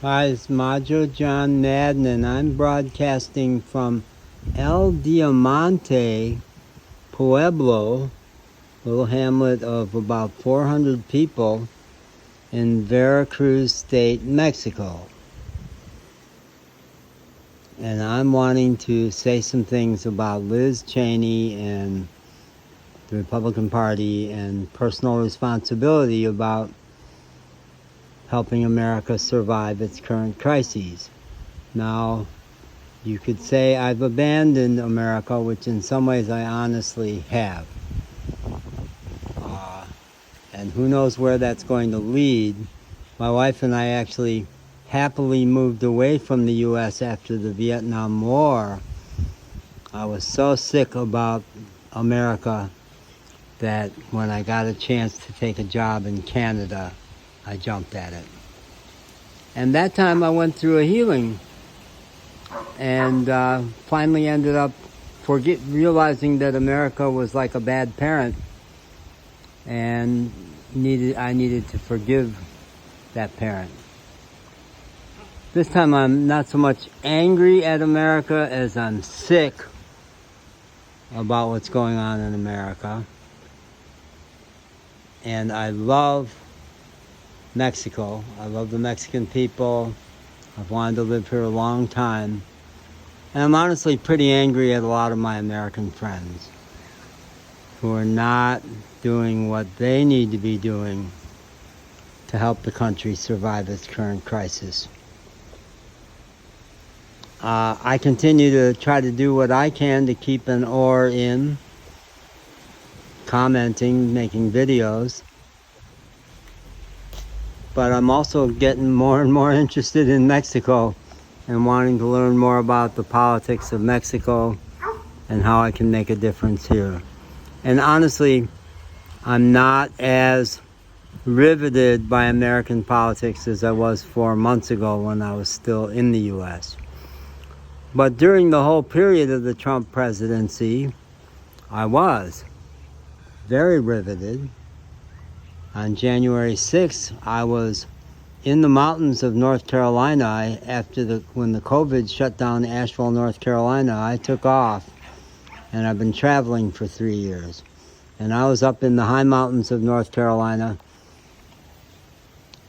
Hi, it's Majo John Madden, and I'm broadcasting from El Diamante Pueblo, little hamlet of about 400 people in Veracruz State, Mexico. And I'm wanting to say some things about Liz Cheney and the Republican Party and personal responsibility about helping America survive its current crises. Now, you could say I've abandoned America, which in some ways I honestly have. And who knows where that's going to lead. My wife and I actually happily moved away from the U.S. after the Vietnam War. I was so sick about America that when I got a chance to take a job in Canada, I jumped at it. And that time I went through a healing and finally ended up realizing that America was like a bad parent and I needed to forgive that parent. This time I'm not so much angry at America as I'm sick about what's going on in America. And I love Mexico. I love the Mexican people. I've wanted to live here a long time. And I'm honestly pretty angry at a lot of my American friends who are not doing what they need to be doing to help the country survive its current crisis. I continue to try to do what I can to keep an oar in, commenting, making videos. But I'm also getting more and more interested in Mexico and wanting to learn more about the politics of Mexico and how I can make a difference here. And honestly, I'm not as riveted by American politics as I was 4 months ago when I was still in the U.S. But during the whole period of the Trump presidency, I was very riveted. On January 6th, I was in the mountains of North Carolina when the COVID shut down Asheville, North Carolina. I took off, and I've been traveling for 3 years. And I was up in the high mountains of North Carolina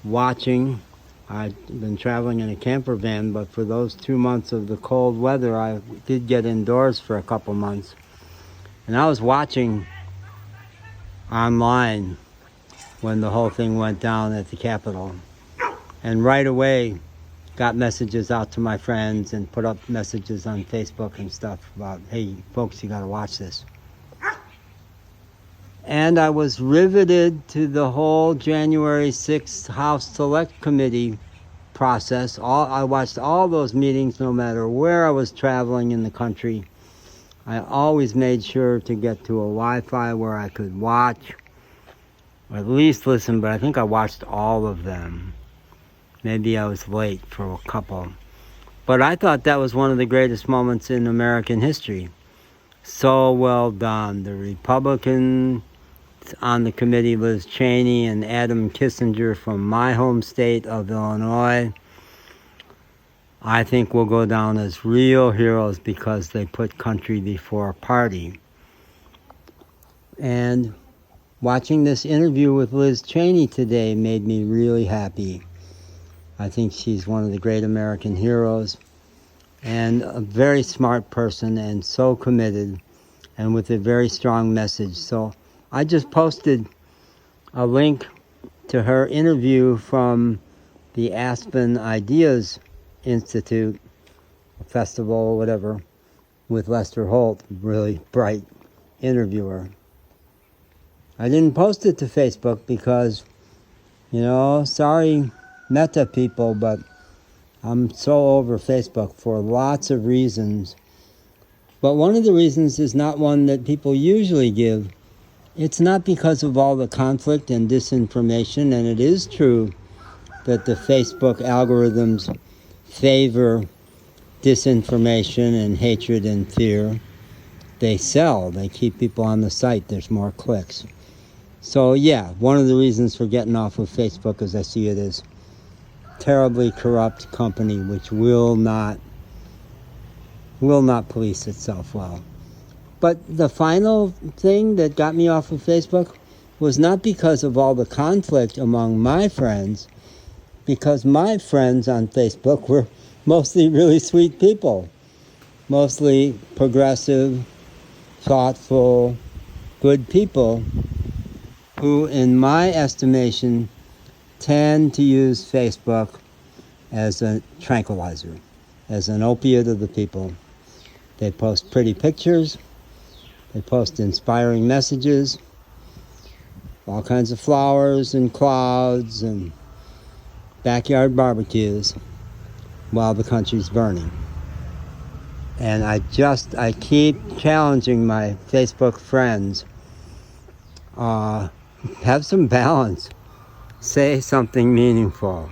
watching. I'd been traveling in a camper van, but for those 2 months of the cold weather, I did get indoors for a couple months. And I was watching online when the whole thing went down at the Capitol. And right away, got messages out to my friends and put up messages on Facebook and stuff about, hey, folks, you got to watch this. And I was riveted to the whole January 6th House Select Committee process. I watched all those meetings no matter where I was traveling in the country. I always made sure to get to a Wi-Fi where I could watch, or at least listen, but I think I watched all of them. Maybe I was late for a couple. But I thought that was one of the greatest moments in American history. So well done. The Republicans on the committee, Liz Cheney and Adam Kissinger from my home state of Illinois, I think will go down as real heroes because they put country before party. And watching this interview with Liz Cheney today made me really happy. I think she's one of the great American heroes and a very smart person and so committed and with a very strong message. So I just posted a link to her interview from the Aspen Ideas Institute Festival, whatever, with Lester Holt, really bright interviewer. I didn't post it to Facebook because, sorry Meta people, but I'm so over Facebook for lots of reasons. But one of the reasons is not one that people usually give. It's not because of all the conflict and disinformation, and it is true that the Facebook algorithms favor disinformation and hatred and fear. They sell. They keep people on the site. There's more clicks. So yeah, one of the reasons for getting off of Facebook, as I see it, is terribly corrupt company which will not police itself well. But the final thing that got me off of Facebook was not because of all the conflict among my friends, because my friends on Facebook were mostly really sweet people, mostly progressive, thoughtful, good people who, in my estimation, tend to use Facebook as a tranquilizer, as an opiate of the people. They post pretty pictures, they post inspiring messages, all kinds of flowers and clouds and backyard barbecues while the country's burning. And I keep challenging my Facebook friends, have some balance. Say something meaningful.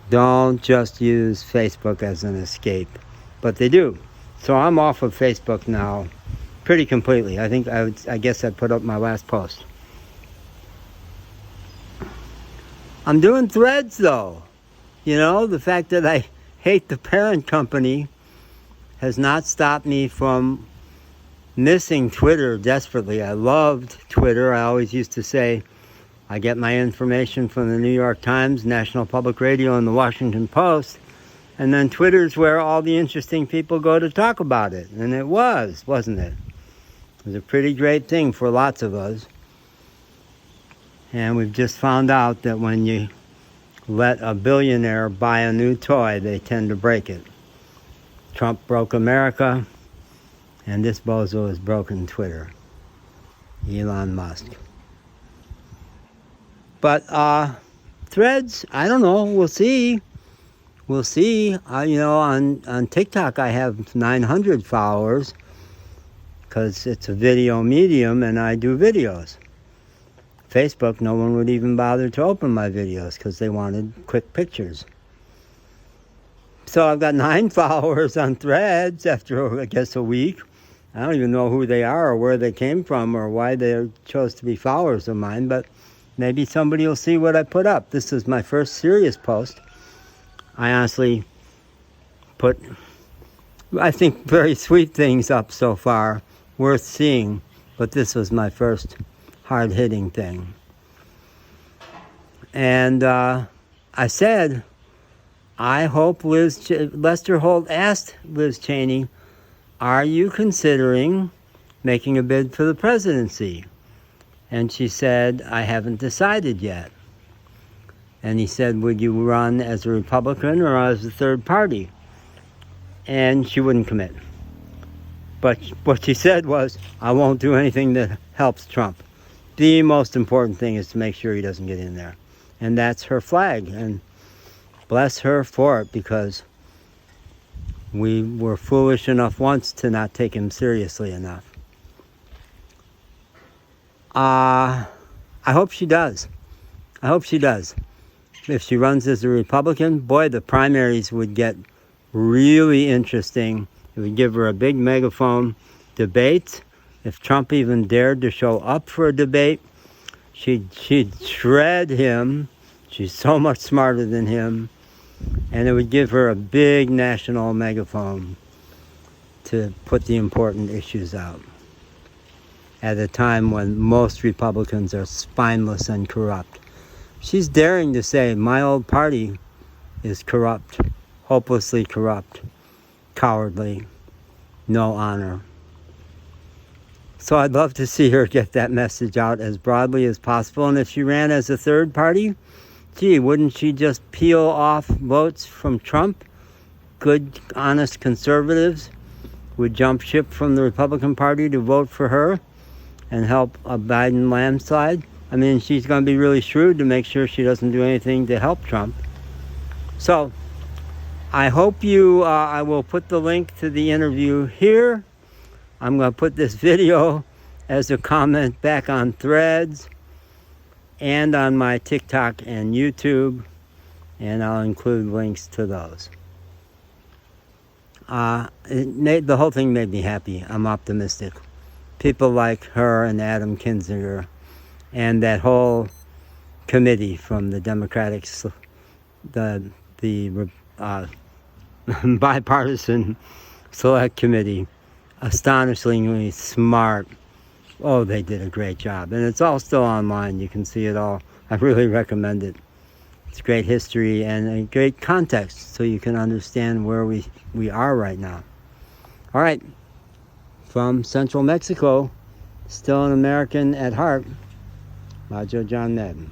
Don't just use Facebook as an escape. But they do. So I'm off of Facebook now pretty completely. I guess I put up my last post. I'm doing Threads though. You know, the fact that I hate the parent company has not stopped me from missing Twitter desperately. I loved Twitter. I always used to say I get my information from the New York Times, National Public Radio, and the Washington Post. And then Twitter's where all the interesting people go to talk about it. And it was, wasn't it? It was a pretty great thing for lots of us. And we've just found out that when you let a billionaire buy a new toy, they tend to break it. Trump broke America, and this bozo has broken Twitter. Elon Musk. But Threads, I don't know. We'll see. We'll see. You know, on TikTok I have 900 followers because it's a video medium and I do videos. Facebook, no one would even bother to open my videos because they wanted quick pictures. So I've got 9 followers on Threads after, I guess, a week. I don't even know who they are or where they came from or why they chose to be followers of mine, but maybe somebody will see what I put up. This is my first serious post. I honestly put, I think, very sweet things up so far, worth seeing, but this was my first hard-hitting thing. And I said, I hope Lester Holt asked Liz Cheney, are you considering making a bid for the presidency? And she said, I haven't decided yet. And he said, would you run as a Republican or as a third party? And she wouldn't commit. But what she said was, I won't do anything that helps Trump. The most important thing is to make sure he doesn't get in there. And that's her flag. And bless her for it, because we were foolish enough once to not take him seriously enough. I hope she does. I hope she does. If she runs as a Republican, boy, the primaries would get really interesting. It would give her a big megaphone. Debates, if Trump even dared to show up for a debate, she'd shred him. She's so much smarter than him. And it would give her a big national megaphone to put the important issues out at a time when most Republicans are spineless and corrupt. She's daring to say, my old party is corrupt, hopelessly corrupt, cowardly, no honor. So I'd love to see her get that message out as broadly as possible. And if she ran as a third party, gee, wouldn't she just peel off votes from Trump? Good, honest conservatives would jump ship from the Republican Party to vote for her and help a Biden landslide. I mean, she's going to be really shrewd to make sure she doesn't do anything to help Trump. So I hope you, I will put the link to the interview here. I'm going to put this video as a comment back on Threads and on my TikTok and YouTube, and I'll include links to those. The whole thing made me happy. I'm optimistic. People like her and Adam Kinzinger and that whole committee from the Democratic, the the bipartisan select committee, astonishingly smart. Oh, they did a great job. And it's all still online. You can see it all. I really recommend it. It's great history and a great context so you can understand where we are right now. All right. From Central Mexico, still an American at heart, Majo John Madden.